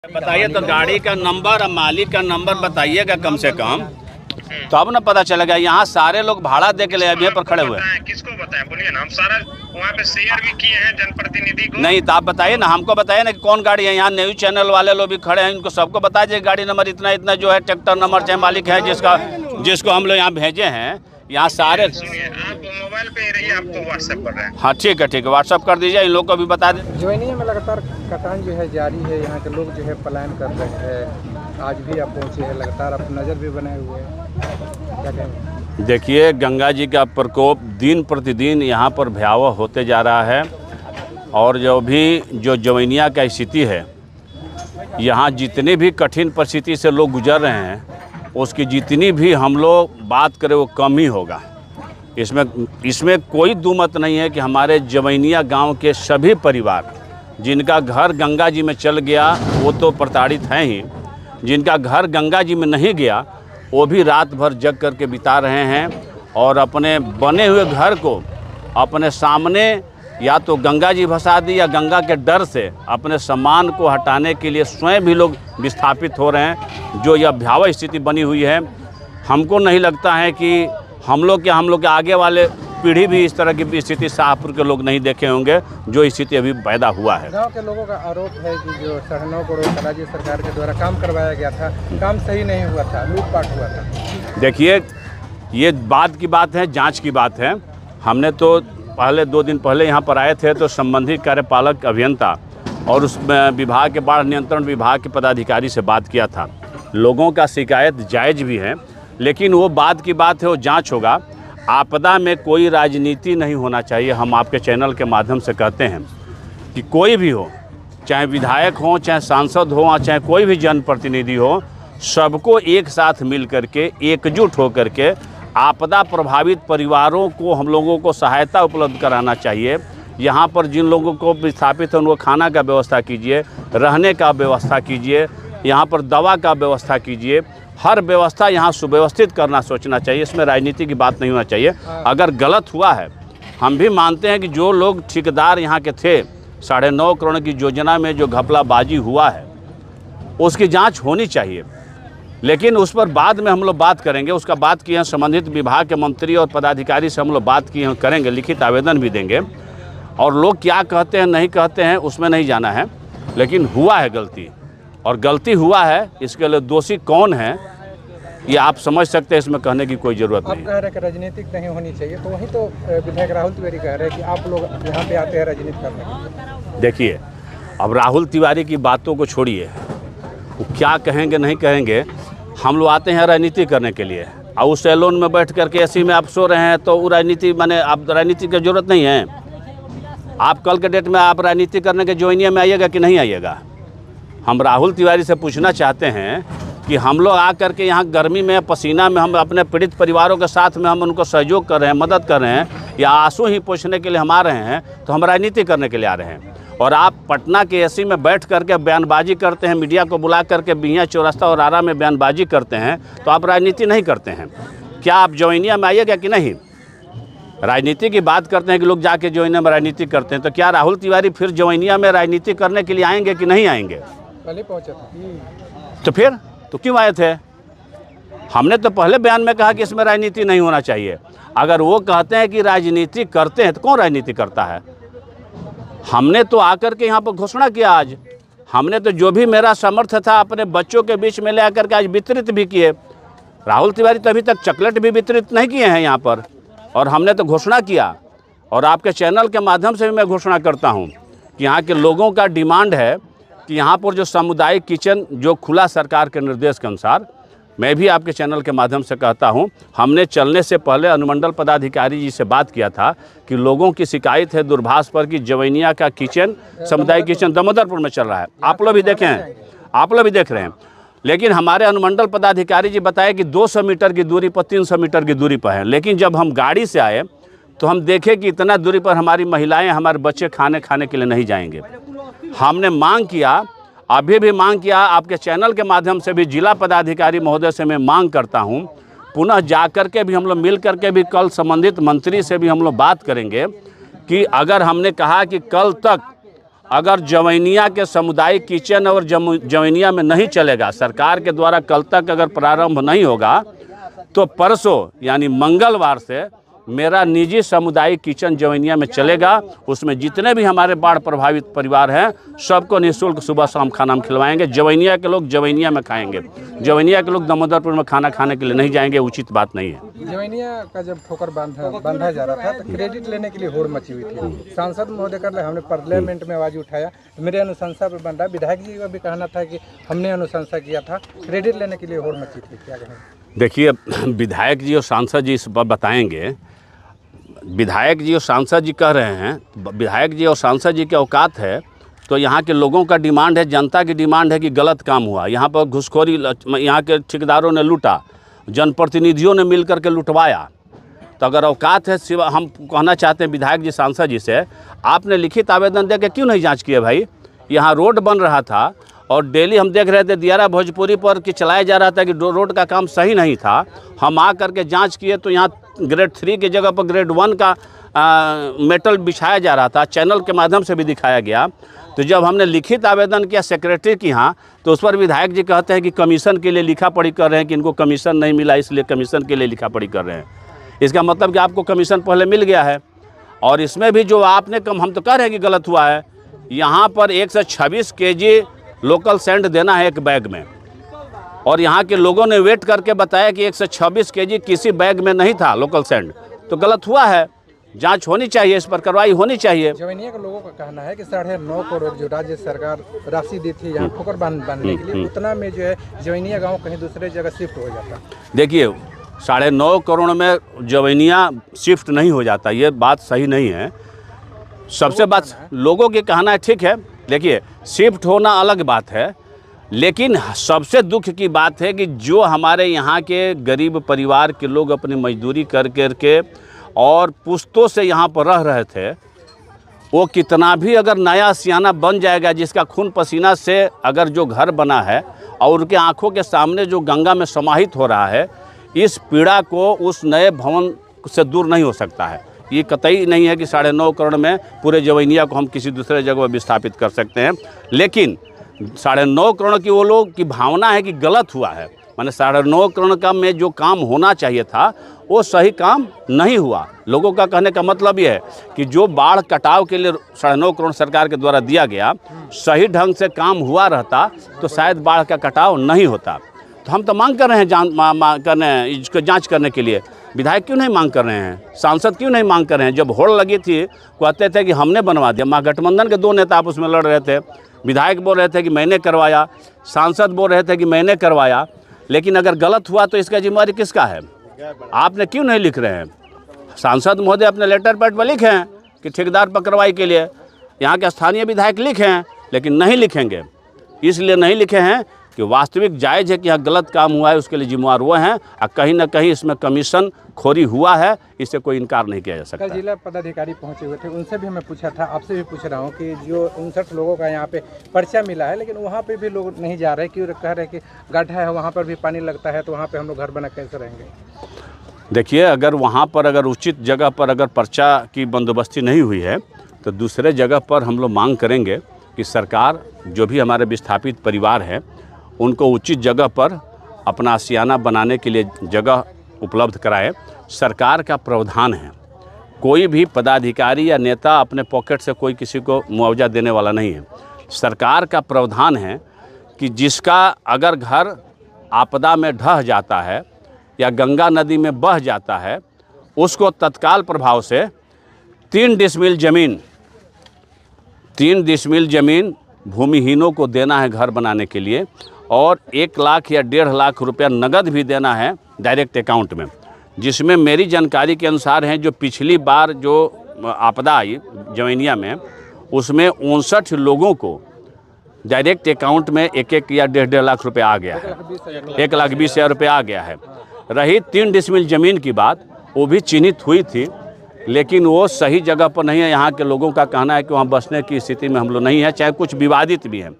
बताइए तो गाड़ी का नंबर और मालिक का नंबर बताइएगा कम से कम, तो अब ना पता चलेगा। यहाँ सारे लोग भाड़ा दे के ले अभी पर खड़े हुए हैं। किसको बताएं बोलिए ना, हम सारा वहाँ पे शेयर भी किए हैं जनप्रतिनिधि को। नहीं तो आप बताइए ना, हमको बताइए ना कि कौन गाड़ी है। यहाँ न्यूज चैनल वाले लोग भी खड़े हैं, इनको सबको बता दीजिए गाड़ी नंबर इतना इतना जो है ट्रैक्टर नंबर चाहे मालिक है जिसको हम लोग यहाँ भेजे हैं। यहाँ सारे सुनिए, आप मोबाइल पे ही रहिए, आपको व्हाट्सएप कर रहे हैं। हाँ ठीक है व्हाट्सअप कर दीजिए, इन लोग को भी बता दें। ज्वाइनिया में लगातार कटान जो है जारी है, यहाँ के लोग जो है पलायन कर रहे हैं। आज भी आप पहुँचे हैं, लगातार आप नज़र भी बनाए हुए हैं, क्या कहेंगे? देखिए, गंगा जी का प्रकोप दिन प्रतिदिन यहाँ पर भयावह होते जा रहा है। और जो ज्वाइनिया का स्थिति है, यहाँ जितने भी कठिन परिस्थिति से लोग गुजर रहे हैं, उसकी जितनी भी हम लोग बात करें वो कम ही होगा। इसमें कोई दुमत नहीं है कि हमारे ज्वाइनिया गांव के सभी परिवार जिनका घर गंगा जी में चल गया वो तो प्रताड़ित हैं ही, जिनका घर गंगा जी में नहीं गया वो भी रात भर जग करके बिता रहे हैं। और अपने बने हुए घर को अपने सामने या तो गंगा जी भसा दी या गंगा के डर से अपने सामान को हटाने के लिए स्वयं भी लोग विस्थापित हो रहे हैं। जो यह भयावह स्थिति बनी हुई है, हमको नहीं लगता है कि हम लोग के आगे वाले पीढ़ी भी इस तरह की स्थिति शाहपुर के लोग नहीं देखे होंगे जो स्थिति अभी पैदा हुआ है। गांव के लोगों का आरोप है कि जो 9.5 करोड़ राज्य सरकार के द्वारा काम करवाया गया था, काम सही नहीं हुआ था, लूटपाट हुआ था। देखिए, ये बात की बात है, जांच की बात है। हमने तो पहले 2 दिन पहले यहाँ पर आए थे तो संबंधित कार्यपालक अभियंता और उस विभाग के बाढ़ नियंत्रण विभाग के पदाधिकारी से बात किया था। लोगों का शिकायत जायज़ भी है, लेकिन वो बात की बात है, वो जांच होगा। आपदा में कोई राजनीति नहीं होना चाहिए। हम आपके चैनल के माध्यम से कहते हैं कि कोई भी हो, चाहे विधायक हो, चाहे सांसद हो, चाहे कोई भी जनप्रतिनिधि हो, सबको एक साथ मिल करके एकजुट हो करके आपदा प्रभावित परिवारों को हम लोगों को सहायता उपलब्ध कराना चाहिए। यहाँ पर जिन लोगों को विस्थापित है उनको खाना का व्यवस्था कीजिए, रहने का व्यवस्था कीजिए, यहाँ पर दवा का व्यवस्था कीजिए। हर व्यवस्था यहाँ सुव्यवस्थित करना सोचना चाहिए। इसमें राजनीति की बात नहीं होना चाहिए। अगर गलत हुआ है, हम भी मानते हैं कि जो लोग ठेकेदार यहाँ के थे 9.5 करोड़ की योजना में जो घपलाबाजी हुआ है उसकी जांच होनी चाहिए, लेकिन उस पर बाद में हम लोग बात करेंगे। उसका बात किए हैं संबंधित विभाग के मंत्री और पदाधिकारी से हम लोग बात किए हैं, करेंगे, लिखित आवेदन भी देंगे। और लोग क्या कहते हैं नहीं कहते हैं उसमें नहीं जाना है, लेकिन हुआ है गलती, और गलती हुआ है, इसके लिए दोषी कौन है ये आप समझ सकते हैं। इसमें कहने की कोई ज़रूरत नहीं है। आप कह रहे हैं कि राजनीतिक नहीं होनी चाहिए, तो वहीं तो विधायक राहुल तिवारी कह रहे हैं कि आप लोग यहाँ पे आते हैं राजनीति करने। देखिए, अब राहुल तिवारी की बातों को छोड़िए, वो क्या कहेंगे नहीं कहेंगे। हम लोग आते हैं राजनीति करने के लिए, और उस सैलून में बैठ करके ऐसी में आप सो रहे हैं तो वो राजनीति माने आप राजनीति की ज़रूरत नहीं है। आप कल के डेट में आप राजनीति करने के ज्वाइनिया में आइएगा कि नहीं आइएगा। हम राहुल तिवारी से पूछना चाहते हैं कि हम लोग आ करके यहाँ गर्मी में पसीना में हम अपने पीड़ित परिवारों के साथ में हम उनको सहयोग कर रहे हैं, मदद कर रहे हैं, या आंसू ही पोंछने के लिए हम आ रहे हैं, तो हम राजनीति करने के लिए आ रहे हैं। और आप पटना के एसी में बैठ करके बयानबाजी करते हैं, मीडिया को बुला करके बिहियां चौरास्ता और आरा में बयानबाजी करते हैं, तो आप राजनीति नहीं करते हैं। क्या आप ज्वाइनिया में आइएगा कि नहीं? राजनीति की बात करते हैं कि लोग जाके ज्वाइनिया में राजनीति करते हैं, तो क्या राहुल तिवारी फिर ज्वाइनिया में राजनीति करने के लिए आएंगे कि नहीं आएंगे? कल ही पहुँचे थे। तो फिर तो क्यों आए थे? हमने तो पहले बयान में कहा कि इसमें राजनीति नहीं होना चाहिए। अगर वो कहते हैं कि राजनीति करते हैं तो कौन राजनीति करता है? हमने तो आकर के यहाँ पर घोषणा किया। आज हमने तो जो भी मेरा सामर्थ्य था अपने बच्चों के बीच में ले आकर के आज वितरित भी किए। राहुल तिवारी तो अभी तक चॉकलेट भी वितरित नहीं किए हैं यहाँ पर, और हमने तो घोषणा किया। और आपके चैनल के माध्यम से भी मैं घोषणा करता हूँ कि यहाँ के लोगों का डिमांड है कि यहाँ पर जो सामुदायिक किचन जो खुला सरकार के निर्देश के अनुसार, मैं भी आपके चैनल के माध्यम से कहता हूँ, हमने चलने से पहले अनुमंडल पदाधिकारी जी से बात किया था कि लोगों की शिकायत है दूरभाष पर कि ज्वाइनिया का किचन सामुदायिक किचन दामोदरपुर में चल रहा है। आप लोग भी देखे हैं, आप लोग भी देख रहे हैं। लेकिन हमारे अनुमंडल पदाधिकारी जी बताए कि 200 मीटर की दूरी पर, 300 मीटर की दूरी पर है। लेकिन जब हम गाड़ी से आए तो हम देखे कि इतना दूरी पर हमारी महिलाएँ, हमारे बच्चे खाने के लिए नहीं जाएंगे। हमने मांग किया, अभी भी मांग किया, आपके चैनल के माध्यम से भी जिला पदाधिकारी महोदय से मैं मांग करता हूं, पुनः जाकर के भी हम लोग मिल करके भी कल संबंधित मंत्री से भी हम लोग बात करेंगे कि अगर हमने कहा कि कल तक अगर जवैनिया के सामुदायिक किचन और जवैनिया में नहीं चलेगा, सरकार के द्वारा कल तक अगर प्रारंभ नहीं होगा, तो परसों यानी मंगलवार से मेरा निजी सामुदायिक किचन जवैनिया में चलेगा। उसमें जितने भी हमारे बाढ़ प्रभावित परिवार हैं सबको निःशुल्क सुबह शाम खाना हम खिलवाएंगे। जवैनिया के लोग जवैनिया में खाएंगे, जवैनिया के लोग दामोदरपुर में खाना खाने के लिए नहीं जाएंगे, उचित बात नहीं है। जवैनिया का जब ठोकर बांधा जा रहा था तो क्रेडिट लेने के लिए होड़ मची हुई थी। सांसद महोदय कर हमने पार्लियामेंट में आवाज उठाया, मेरे अनुशंसा पर बन रहा। विधायक जी का भी कहना था कि हमने अनुशंसा किया था, क्रेडिट लेने के लिए होड़ मची थी, क्या कहें? देखिए, विधायक जी और सांसद जी इस पर बताएंगे। विधायक जी और सांसद जी कह रहे हैं, विधायक जी और सांसद जी के औकात है तो यहाँ के लोगों का डिमांड है, जनता की डिमांड है कि गलत काम हुआ, यहाँ पर घुसखोरी, यहाँ के ठेकेदारों ने लूटा, जनप्रतिनिधियों ने मिल करके लुटवाया। तो अगर औकात है, सिवा हम कहना चाहते हैं विधायक जी सांसद जी से, आपने लिखित आवेदन दे के क्यों नहीं जाँच किए भाई? यहाँ रोड बन रहा था और डेली हम देख रहे थे दियारा भोजपुरी पर कि चलाया जा रहा था कि रोड का काम सही नहीं था। हम आ करके जांच किए तो यहाँ ग्रेड 3 की जगह पर ग्रेड 1 का मेटल बिछाया जा रहा था, चैनल के माध्यम से भी दिखाया गया। तो जब हमने लिखित आवेदन किया सेक्रेटरी के यहाँ, तो उस पर विधायक जी कहते हैं कि कमीशन के लिए लिखा पढ़ी कर रहे हैं, कि इनको कमीशन नहीं मिला इसलिए कमीशन के लिए लिखा पढ़ी कर रहे हैं। इसका मतलब कि आपको कमीशन पहले मिल गया है। और इसमें भी जो आपने हम तो कह रहे हैं कि गलत हुआ है। यहाँ पर 126 kg लोकल सैंड देना है एक बैग में, और यहाँ के लोगों ने वेट करके बताया कि 126 kg किसी बैग में नहीं था लोकल सैंड। तो गलत हुआ है, जांच होनी चाहिए, इस पर कार्रवाई होनी चाहिए। जवैनिया के लोगों का कहना है कि 9.5 करोड़ जो राज्य सरकार राशि दी थी यहाँ ठोकर बांधने के लिए, उतना में जो है जवैनिया गाँव कहीं दूसरे जगह शिफ्ट हो जाता। देखिए, 9.5 करोड़ में जवैनिया शिफ्ट नहीं हो जाता, ये बात सही नहीं है। सबसे बात लोगों के कहना है, ठीक है। देखिए, शिफ्ट होना अलग बात है, लेकिन सबसे दुख की बात है कि जो हमारे यहाँ के गरीब परिवार के लोग अपनी मजदूरी कर के और पुश्तों से यहाँ पर रह रहे थे, वो कितना भी अगर नया सियाना बन जाएगा, जिसका खून पसीना से अगर जो घर बना है और उनके आंखों के सामने जो गंगा में समाहित हो रहा है, इस पीड़ा को उस नए भवन से दूर नहीं हो सकता है। ये कतई नहीं है कि 9.5 करोड़ में पूरे जवैनिया को हम किसी दूसरे जगह पर विस्थापित कर सकते हैं। लेकिन 9.5 करोड़ की वो लोग की भावना है कि गलत हुआ है, माने 9.5 करोड़ का में जो काम होना चाहिए था वो सही काम नहीं हुआ। लोगों का कहने का मतलब ये है कि जो बाढ़ कटाव के लिए 9.5 करोड़ सरकार के द्वारा दिया गया, सही ढंग से काम हुआ रहता तो शायद बाढ़ का कटाव नहीं होता। तो हम तो मांग कर रहे हैं इसको जाँच करने के लिए। विधायक क्यों नहीं मांग कर रहे हैं? सांसद क्यों नहीं मांग कर रहे हैं? जब होड़ लगी थी कहते थे कि हमने बनवा दिया। महागठबंधन के 2 नेता आपस में लड़ रहे थे, विधायक बोल रहे थे कि मैंने करवाया, सांसद बोल रहे थे कि मैंने करवाया। लेकिन अगर गलत हुआ तो इसका जिम्मेवारी किसका है? आपने क्यों नहीं लिख रहे हैं? सांसद महोदय अपने लेटर पैड पर लिखे हैं कि ठेकेदार पर कार्रवाई के लिए, यहाँ के स्थानीय विधायक लिखे हैं, लेकिन नहीं लिखेंगे। इसलिए नहीं लिखे हैं कि वास्तविक जायज़ है कि यहाँ गलत काम हुआ है, उसके लिए जिम्मेवार वो हैं, और कहीं ना कहीं इसमें कमीशन खोरी हुआ है, इससे कोई इनकार नहीं किया जा सकता। कल जिला पदाधिकारी पहुंचे हुए थे, उनसे भी मैं पूछा था, आपसे भी पूछ रहा हूं कि जो 59 लोगों का यहाँ पे पर्चा मिला है, लेकिन वहाँ पे भी लोग नहीं जा रहे, क्यों? कह रहे कि गड्ढा है, वहाँ पर भी पानी लगता है, तो वहाँ पे हम लोग घर बना कैसे रहेंगे? देखिए, अगर वहाँ पर अगर उचित जगह पर अगर पर्चा की बंदोबस्ती नहीं हुई है तो दूसरे जगह पर हम लोग मांग करेंगे कि सरकार जो भी हमारे विस्थापित परिवार हैं उनको उचित जगह पर अपना आशियाना बनाने के लिए जगह उपलब्ध कराए। सरकार का प्रावधान है, कोई भी पदाधिकारी या नेता अपने पॉकेट से कोई किसी को मुआवजा देने वाला नहीं है। सरकार का प्रावधान है कि जिसका अगर घर आपदा में ढह जाता है या गंगा नदी में बह जाता है, उसको तत्काल प्रभाव से 3 डिसमिल ज़मीन भूमिहीनों को देना है घर बनाने के लिए, और 1 लाख या 1.5 लाख रुपया नगद भी देना है डायरेक्ट अकाउंट में। जिसमें मेरी जानकारी के अनुसार है, जो पिछली बार जो आपदा आई जवैनिया में, उसमें 59 लोगों को डायरेक्ट अकाउंट में 1-1 या 1.5 लाख रुपया आ गया है, 1,20,000 रुपया आ गया है। रही 3 डिसमिल ज़मीन की बात, वो भी चिन्हित हुई थी, लेकिन वो सही जगह पर नहीं है। यहाँ के लोगों का कहना है कि वहाँ बसने की स्थिति में हम लोग नहीं है, चाहे कुछ विवादित भी है।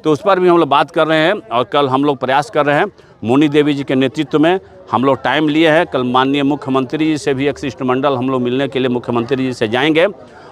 तो उस पर भी हम लोग बात कर रहे हैं, और कल हम लोग प्रयास कर रहे हैं मुनि देवी जी के नेतृत्व में हम लोग टाइम लिए हैं। कल माननीय मुख्यमंत्री जी से भी एक शिष्टमंडल हम लोग मिलने के लिए मुख्यमंत्री जी से जाएंगे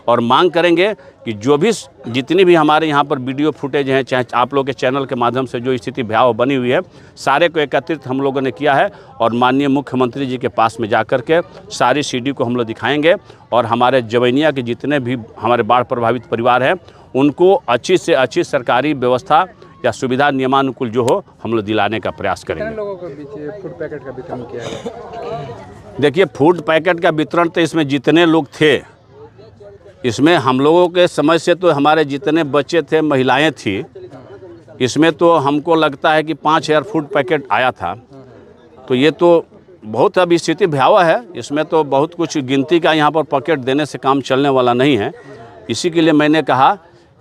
और मांग करेंगे कि जो भी जितनी भी हमारे यहाँ पर वीडियो फुटेज हैं, चाहे आप लोग के चैनल के माध्यम से जो स्थिति भयावह बनी हुई है, सारे को एकत्रित हम लोगों ने किया है और माननीय मुख्यमंत्री जी के पास में जा कर के सारी सीडी को हम लोग दिखाएंगे और हमारे जवैनिया के जितने भी हमारे बाढ़ प्रभावित परिवार हैं उनको अच्छी से अच्छी सरकारी व्यवस्था या सुविधा नियमानुकूल जो हो हम लोग दिलाने का प्रयास करेंगे। कितने लोगों के बीच फूड पैकेट का वितरण किया गया? देखिए, फूड पैकेट का वितरण तो इसमें जितने लोग थे, इसमें हम लोगों के समझ से तो हमारे जितने बच्चे थे, महिलाएं थी, इसमें तो हमको लगता है कि 5000 फूड पैकेट आया था। तो ये तो बहुत अब स्थिति भयावह है, इसमें तो बहुत कुछ गिनती का यहाँ पर पैकेट देने से काम चलने वाला नहीं है। इसी के लिए मैंने कहा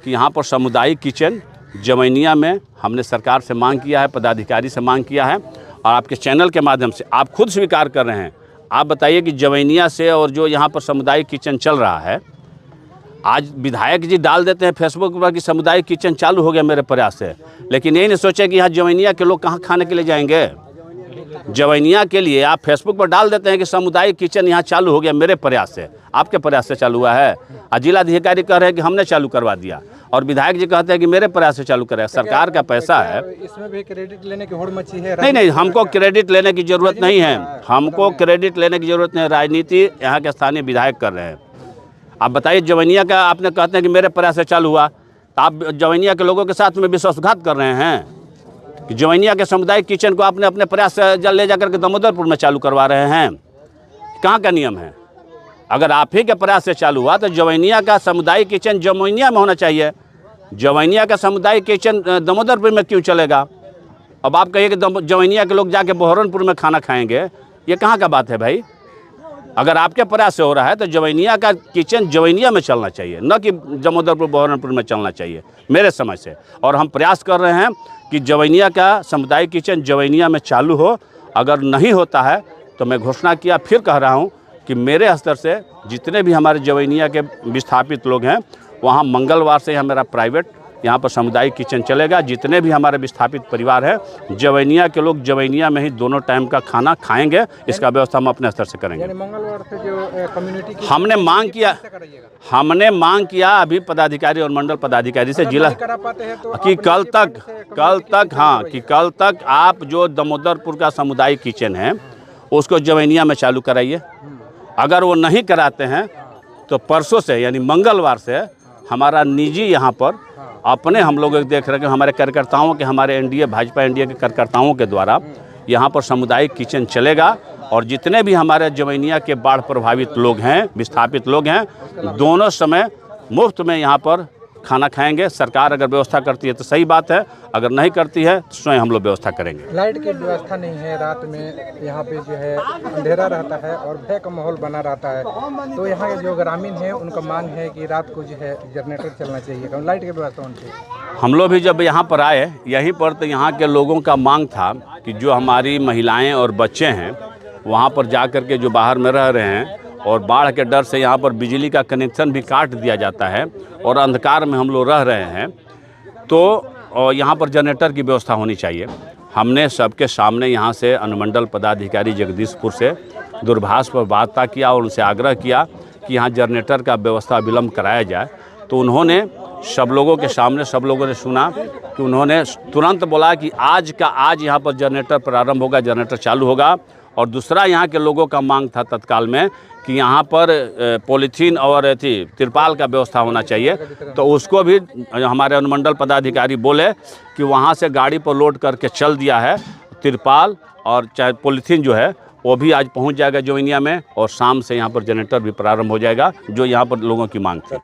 कि यहाँ पर सामुदायिक किचन जवैनिया में हमने सरकार से मांग किया है, पदाधिकारी से मांग किया है और आपके चैनल के माध्यम से आप खुद स्वीकार कर रहे हैं। आप बताइए कि जवैनिया से और जो यहाँ पर सामुदायिक किचन चल रहा है, आज विधायक जी डाल देते हैं फेसबुक पर कि सामुदायिक किचन चालू हो गया मेरे प्रयास से, लेकिन यही नहीं सोचे कि यहाँ जवैनिया के लोग कहाँ खाने के लिए जाएंगे। जवैनिया के लिए आप फेसबुक पर डाल देते हैं कि सामुदायिक किचन यहाँ चालू हो गया मेरे प्रयास से। आपके प्रयास से चालू हुआ है और जिलाधिकारी कह रहे हैं कि हमने चालू करवा दिया और विधायक जी कहते हैं कि मेरे प्रयास से चालू कराया। सरकार का पैसा है, इसमें भी क्रेडिट लेने की होड़ मची है? नहीं, हमको क्रेडिट लेने की जरूरत नहीं है, हमको क्रेडिट लेने की जरूरत नहीं है। राजनीति यहाँ के स्थानीय विधायक कर रहे हैं। आप बताइए, जवैनिया का आपने कहते हैं कि मेरे प्रयास से चालू हुआ, तो आप जवैनिया के लोगों के साथ में विश्वासघात कर रहे हैं कि जवैनिया के सामुदायिक किचन को आपने अपने प्रयास से ले जाकर के दामोदरपुर में चालू करवा रहे हैं। कहाँ का नियम है? अगर आप ही के प्रयास से चालू हुआ तो जवैनिया का सामुदायिक किचन जवैनिया में होना चाहिए। जवैनिया का सामुदायिक किचन दामोदरपुर में क्यों चलेगा? अब आप कहिए कि जवैनिया के लोग जाके बहरनपुर में खाना खाएंगे, ये कहाँ का बात है भाई? अगर आपके प्रयास से हो रहा है तो जवैनिया का किचन जवैनिया में चलना चाहिए, न कि दामोदरपुर बहरनपुर में चलना चाहिए मेरे समझ से। और हम प्रयास कर रहे हैं कि जवैनिया का सामुदायिक किचन जवैनिया में चालू हो। अगर नहीं होता है तो मैं घोषणा किया, फिर कह रहा हूँ कि मेरे स्तर से जितने भी हमारे जवैनिया के विस्थापित लोग हैं, वहाँ मंगलवार से मेरा प्राइवेट यहाँ पर सामुदायिक किचन चलेगा। जितने भी हमारे विस्थापित परिवार हैं जवैनिया के लोग जवैनिया में ही दोनों टाइम का खाना खाएंगे, इसका व्यवस्था हम अपने स्तर से करेंगे। मंगलवार से जो कम्युनिटी की हमने मांग किया अभी पदाधिकारी और मंडल पदाधिकारी से जिला कि कल तक आप जो दामोदरपुर का सामुदायिक किचन है उसको जवैनिया में चालू कराइए। अगर वो नहीं कराते हैं तो परसों से यानी मंगलवार से हमारा निजी यहाँ पर अपने हम लोग देख रहे हैं कि हमारे कार्यकर्ताओं के, हमारे एनडीए भाजपा एनडीए के कार्यकर्ताओं के द्वारा यहाँ पर सामुदायिक किचन चलेगा और जितने भी हमारे जवैनिया के बाढ़ प्रभावित लोग हैं, विस्थापित लोग हैं, दोनों समय मुफ्त में यहाँ पर खाना खाएंगे। सरकार अगर व्यवस्था करती है तो सही बात है, अगर नहीं करती है तो स्वयं हम लोग व्यवस्था करेंगे। लाइट की व्यवस्था नहीं है, रात में यहाँ पे जो है अंधेरा रहता है और भय का माहौल बना रहता है, तो यहाँ के जो ग्रामीण हैं उनका मांग है कि रात को जो है जनरेटर चलना चाहिए, लाइट की व्यवस्था होनी चाहिए। हम लोग भी जब यहाँ पर आए, यहीं पर तो यहाँ के लोगों का मांग था कि जो हमारी महिलाएँ और बच्चे हैं वहाँ पर जा कर के जो बाहर में रह रहे हैं और बाढ़ के डर से यहाँ पर बिजली का कनेक्शन भी काट दिया जाता है और अंधकार में हम लोग रह रहे हैं, तो यहाँ पर जनरेटर की व्यवस्था होनी चाहिए। हमने सबके सामने यहाँ से अनुमंडल पदाधिकारी जगदीशपुर से दूरभाष पर वार्ता किया और उनसे आग्रह किया कि यहाँ जनरेटर का व्यवस्था विलम्ब कराया जाए। तो उन्होंने सब लोगों के सामने, सब लोगों ने सुना कि उन्होंने तुरंत बोला कि आज यहाँ पर जनरेटर प्रारंभ होगा, जनरेटर चालू होगा। और दूसरा यहाँ के लोगों का मांग था तत्काल में कि यहाँ पर पॉलीथीन और तिरपाल का व्यवस्था होना चाहिए, तो उसको भी हमारे अनुमंडल पदाधिकारी बोले कि वहाँ से गाड़ी पर लोड करके चल दिया है। तिरपाल और चाहे पॉलीथीन जो है वो भी आज पहुँच जाएगा जवैनिया में और शाम से यहाँ पर जनरेटर भी प्रारंभ हो जाएगा, जो यहाँ पर लोगों की मांग थी।